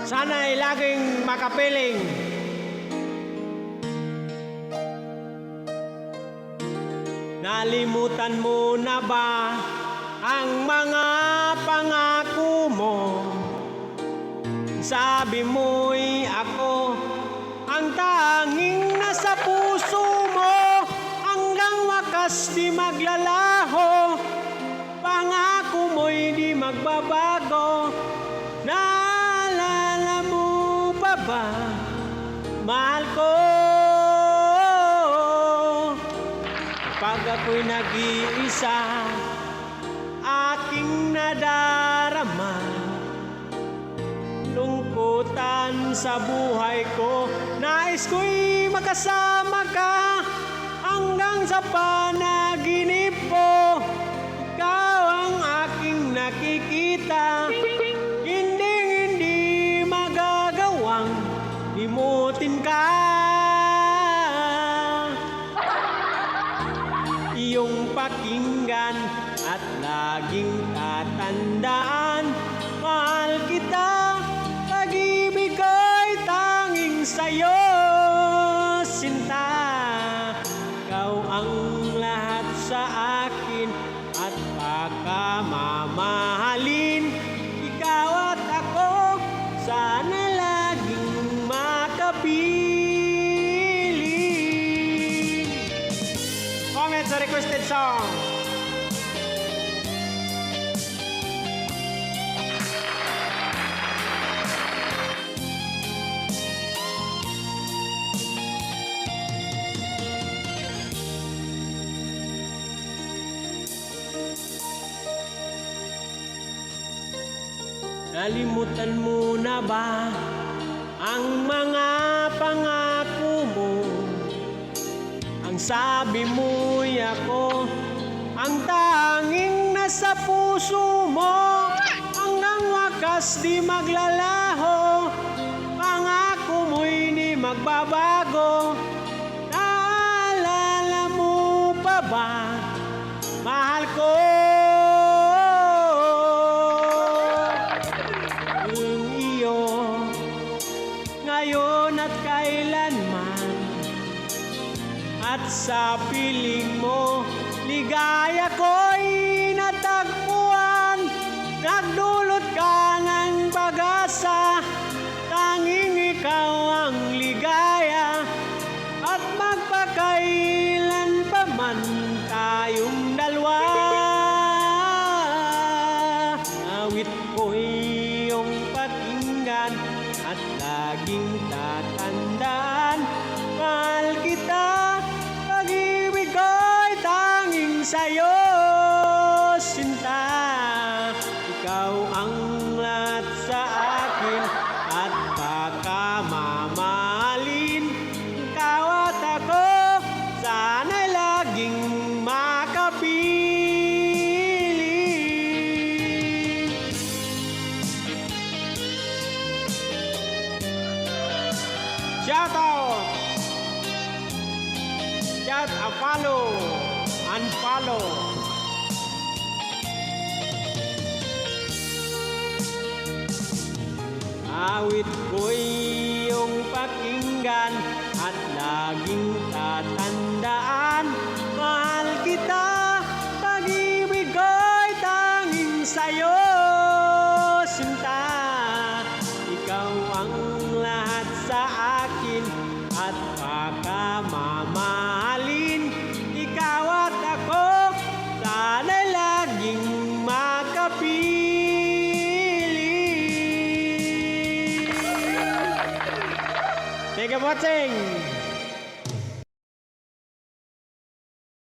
Sana'y laging makapiling. Nalimutan mo na ba ang mga pangako mo? Sabi mo'y ako ang tanging nasa puso mo, hanggang wakas di maglalaho. Pangako mo'y di magbabago. Naalala mo pa ba, mahal ko? Pag ako'y nag-iisa, aking nadarama lungkutan sa buhay ko. Nais ko'y makasama ka hanggang sa panaginip ko. Ikaw ang aking nakikita, hindi magagawang limutin ka. Iyong pakinggan at laging tatandaan, mahal kita, pag-ibig ko'y tanging sa'yo, sinta. Ikaw ang lahat sa akin at pagkamamahalin. Ikaw at ako, sana laging makapiling. Comment sa requested song. Nalimutan mo na ba ang mga pangako mo? Ang sabi mo'y ako ang tanging nasa puso mo, hanggang wakas di maglalaho. Pangako mo'y di magbabago. Naalala mo pa ba, mahal ko? Ngayon at kailanman, at sa piling mo, ligaya ko'y natagpuan. Nagdulot ka ng pag-asa, tanging ikaw ang ligaya. At magpakailan pa man tayong dalawa, awit ko'y iyong pakinggan at laging tatandaan, mahal kita, pag-ibig ko'y tanging sa'yo, sinta. Ikaw ang lahat sa akin at pagkamamahalin. Ikaw at ako, sana laging makapiling. Shout out! Shout out, follow, unfollow. Awit ko'y iyong pakinggan at laging tatandaan, mahal kita, pag-ibig ko'y tanging sa'yo, sinta. Ikaw ang lahat sa akin at pagkamamahalin. Ikaw at ako, sana laging makapiling. Thank you for watching.